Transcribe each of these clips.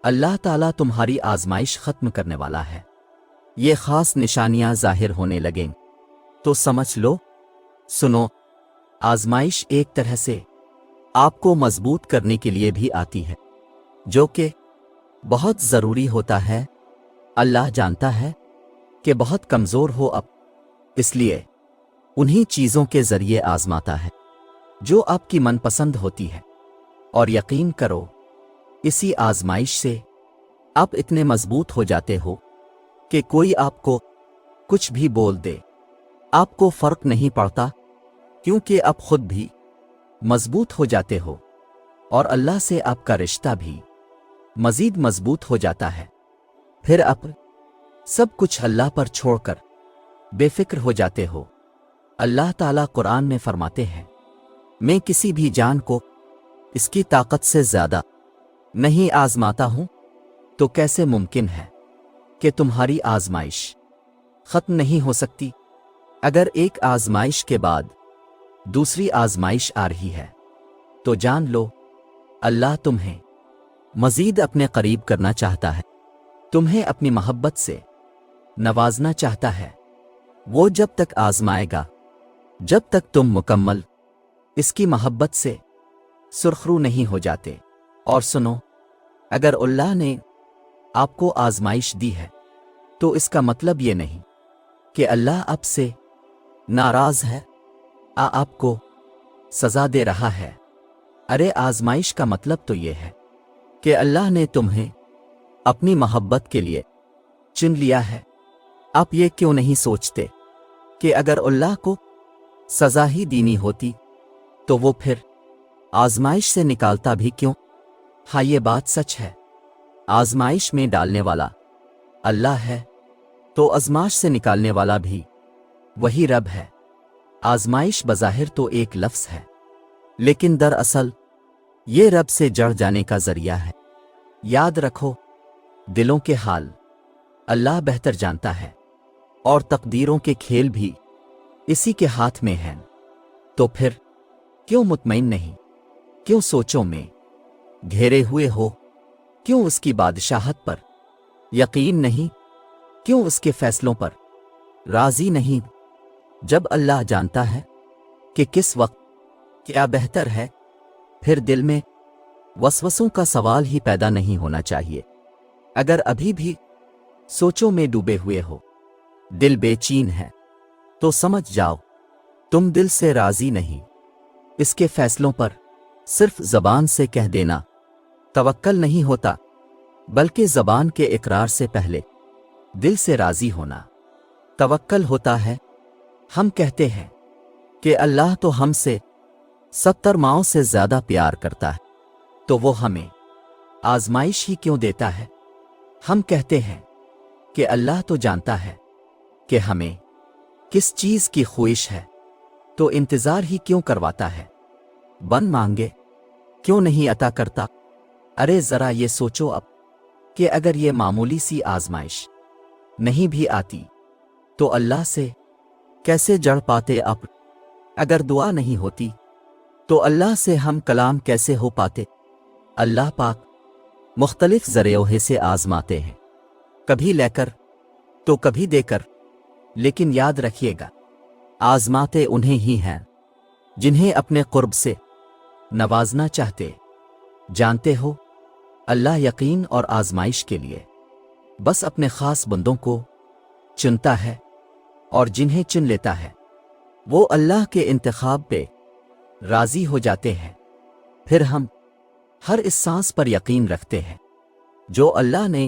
اللہ تعالیٰ تمہاری آزمائش ختم کرنے والا ہے۔ یہ خاص نشانیاں ظاہر ہونے لگیں تو سمجھ لو، سنو، آزمائش ایک طرح سے آپ کو مضبوط کرنے کے لیے بھی آتی ہے، جو کہ بہت ضروری ہوتا ہے۔ اللہ جانتا ہے کہ بہت کمزور ہو اب، اس لیے انہی چیزوں کے ذریعے آزماتا ہے جو آپ کی من پسند ہوتی ہے، اور یقین کرو اسی آزمائش سے آپ اتنے مضبوط ہو جاتے ہو کہ کوئی آپ کو کچھ بھی بول دے آپ کو فرق نہیں پڑتا، کیونکہ آپ خود بھی مضبوط ہو جاتے ہو، اور اللہ سے آپ کا رشتہ بھی مزید مضبوط ہو جاتا ہے۔ پھر آپ سب کچھ اللہ پر چھوڑ کر بے فکر ہو جاتے ہو۔ اللہ تعالیٰ قرآن میں فرماتے ہیں، میں کسی بھی جان کو اس کی طاقت سے زیادہ نہیں آزماتا ہوں، تو کیسے ممکن ہے کہ تمہاری آزمائش ختم نہیں ہو سکتی؟ اگر ایک آزمائش کے بعد دوسری آزمائش آ رہی ہے تو جان لو اللہ تمہیں مزید اپنے قریب کرنا چاہتا ہے، تمہیں اپنی محبت سے نوازنا چاہتا ہے۔ وہ جب تک آزمائے گا جب تک تم مکمل اس کی محبت سے سرخرو نہیں ہو جاتے۔ اور سنو، اگر اللہ نے آپ کو آزمائش دی ہے تو اس کا مطلب یہ نہیں کہ اللہ آپ سے ناراض ہے، آپ کو سزا دے رہا ہے۔ ارے آزمائش کا مطلب تو یہ ہے کہ اللہ نے تمہیں اپنی محبت کے لیے چن لیا ہے۔ آپ یہ کیوں نہیں سوچتے کہ اگر اللہ کو سزا ہی دینی ہوتی تو وہ پھر آزمائش سے نکالتا بھی کیوں؟ ہاں، یہ بات سچ ہے، آزمائش میں ڈالنے والا اللہ ہے تو آزمائش سے نکالنے والا بھی وہی رب ہے۔ آزمائش بظاہر تو ایک لفظ ہے، لیکن دراصل یہ رب سے جڑ جانے کا ذریعہ ہے۔ یاد رکھو، دلوں کے حال اللہ بہتر جانتا ہے، اور تقدیروں کے کھیل بھی اسی کے ہاتھ میں ہیں۔ تو پھر کیوں مطمئن نہیں؟ کیوں سوچوں میں گھیرے ہوئے ہو؟ کیوں اس کی بادشاہت پر یقین نہیں؟ کیوں اس کے فیصلوں پر راضی نہیں؟ جب اللہ جانتا ہے کہ کس وقت کیا بہتر ہے، پھر دل میں وسوسوں کا سوال ہی پیدا نہیں ہونا چاہیے۔ اگر ابھی بھی سوچوں میں ڈوبے ہوئے ہو، دل بے چین ہے، تو سمجھ جاؤ تم دل سے راضی نہیں۔ اس کے فیصلوں پر صرف زبان سے کہہ دینا توکل نہیں ہوتا، بلکہ زبان کے اقرار سے پہلے دل سے راضی ہونا توکل ہوتا ہے۔ ہم کہتے ہیں کہ اللہ تو ہم سے 70 ماؤں سے زیادہ پیار کرتا ہے، تو وہ ہمیں آزمائش ہی کیوں دیتا ہے؟ ہم کہتے ہیں کہ اللہ تو جانتا ہے کہ ہمیں کس چیز کی خواہش ہے، تو انتظار ہی کیوں کرواتا ہے؟ بن مانگے کیوں نہیں عطا کرتا؟ ارے ذرا یہ سوچو اب کہ اگر یہ معمولی سی آزمائش نہیں بھی آتی تو اللہ سے کیسے جڑ پاتے؟ اب اگر دعا نہیں ہوتی تو اللہ سے ہم کلام کیسے ہو پاتے؟ اللہ پاک مختلف ذرائع سے آزماتے ہیں، کبھی لے کر تو کبھی دے کر، لیکن یاد رکھیے گا آزماتے انہیں ہی ہیں جنہیں اپنے قرب سے نوازنا چاہتے۔ جانتے ہو، اللہ یقین اور آزمائش کے لیے بس اپنے خاص بندوں کو چنتا ہے، اور جنہیں چن لیتا ہے وہ اللہ کے انتخاب پہ راضی ہو جاتے ہیں۔ پھر ہم ہر اس سانس پر یقین رکھتے ہیں جو اللہ نے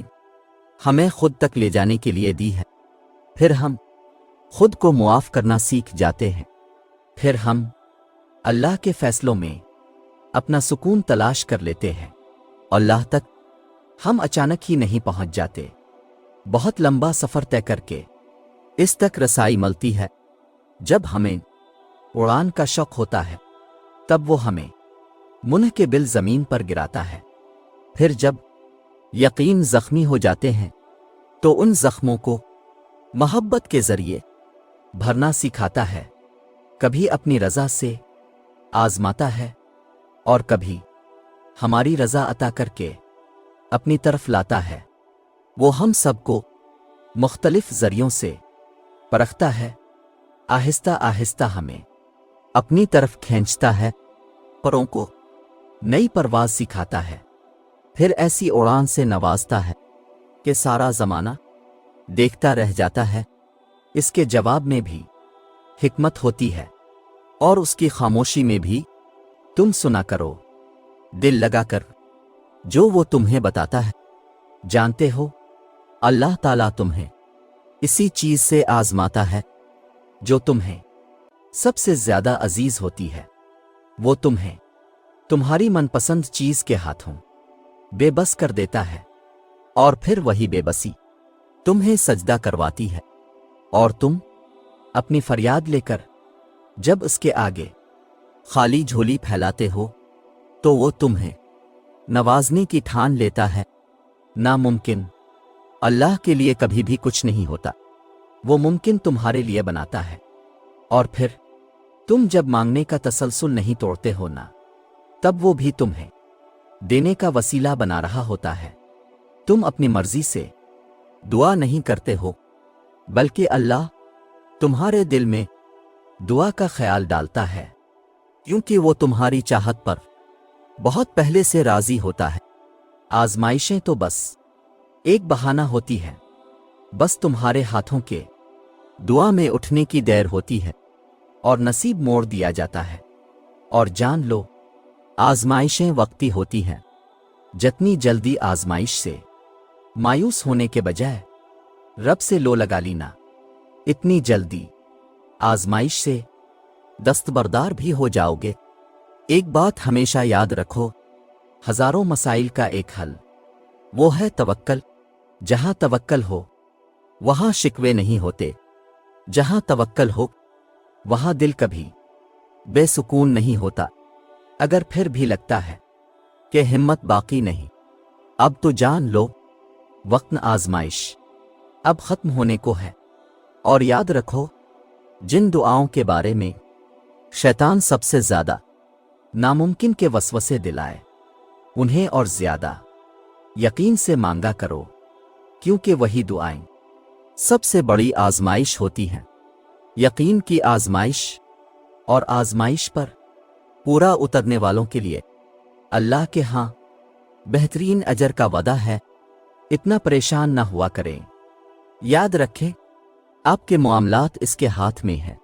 ہمیں خود تک لے جانے کے لیے دی ہے۔ پھر ہم خود کو معاف کرنا سیکھ جاتے ہیں۔ پھر ہم اللہ کے فیصلوں میں اپنا سکون تلاش کر لیتے ہیں۔ اللہ تک ہم اچانک ہی نہیں پہنچ جاتے، بہت لمبا سفر طے کر کے اس تک رسائی ملتی ہے۔ جب ہمیں اڑان کا شوق ہوتا ہے تب وہ ہمیں منہ کے بل زمین پر گراتا ہے۔ پھر جب یقین زخمی ہو جاتے ہیں تو ان زخموں کو محبت کے ذریعے بھرنا سکھاتا ہے، کبھی اپنی رضا سے آزماتا ہے اور کبھی ہماری رضا عطا کر کے اپنی طرف لاتا ہے۔ وہ ہم سب کو مختلف ذریعوں سے پرکھتا ہے، آہستہ آہستہ ہمیں اپنی طرف کھینچتا ہے، پروں کو نئی پرواز سکھاتا ہے، پھر ایسی اڑان سے نوازتا ہے کہ سارا زمانہ دیکھتا رہ جاتا ہے۔ اس کے جواب میں بھی حکمت ہوتی ہے، اور اس کی خاموشی میں بھی تم سنا کرو، دل لگا کر جو وہ تمہیں بتاتا ہے۔ جانتے ہو اللہ تعالیٰ تمہیں اسی چیز سے آزماتا ہے جو تمہیں سب سے زیادہ عزیز ہوتی ہے۔ وہ تمہیں تمہاری من پسند چیز کے ہاتھوں بے بس کر دیتا ہے، اور پھر وہی بے بسی تمہیں سجدہ کرواتی ہے، اور تم اپنی فریاد لے کر جب اس کے آگے خالی جھولی پھیلاتے ہو تو وہ تمہیں نوازنے کی ٹھان لیتا ہے۔ ناممکن اللہ کے لیے کبھی بھی کچھ نہیں ہوتا، وہ ممکن تمہارے لیے بناتا ہے، اور پھر تم جب مانگنے کا تسلسل نہیں توڑتے ہو نا، تب وہ بھی تمہیں دینے کا وسیلہ بنا رہا ہوتا ہے۔ تم اپنی مرضی سے دعا نہیں کرتے ہو، بلکہ اللہ تمہارے دل میں دعا کا خیال ڈالتا ہے، کیونکہ وہ تمہاری چاہت پر بہت پہلے سے راضی ہوتا ہے۔ آزمائشیں تو بس ایک بہانہ ہوتی ہے، بس تمہارے ہاتھوں کے دعا میں اٹھنے کی دیر ہوتی ہے، اور نصیب موڑ دیا جاتا ہے۔ اور جان لو آزمائشیں وقتی ہوتی ہیں، جتنی جلدی آزمائش سے مایوس ہونے کے بجائے رب سے لو لگا لینا، اتنی جلدی آزمائش سے دستبردار بھی ہو جاؤ گے۔ ایک بات ہمیشہ یاد رکھو، ہزاروں مسائل کا ایک حل وہ ہے توکل۔ جہاں توکل ہو وہاں شکوے نہیں ہوتے، جہاں توکل ہو وہاں دل کبھی بے سکون نہیں ہوتا۔ اگر پھر بھی لگتا ہے کہ ہمت باقی نہیں، اب تو جان لو وقت آزمائش اب ختم ہونے کو ہے۔ اور یاد رکھو جن دعاؤں کے بارے میں شیطان سب سے زیادہ ناممکن کے وسوسے دلائے، انہیں اور زیادہ یقین سے مانگا کرو، کیونکہ وہی دعائیں سب سے بڑی آزمائش ہوتی ہیں۔ یقین کی آزمائش، اور آزمائش پر پورا اترنے والوں کے لیے اللہ کے ہاں بہترین اجر کا وعدہ ہے۔ اتنا پریشان نہ ہوا کریں، یاد رکھیں آپ کے معاملات اس کے ہاتھ میں ہیں،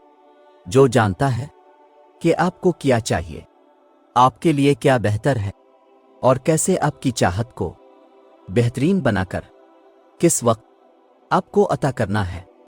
جو جانتا ہے کہ آپ کو کیا چاہیے، آپ کے لیے کیا بہتر ہے، اور کیسے آپ کی چاہت کو بہترین بنا کر کس وقت آپ کو عطا کرنا ہے۔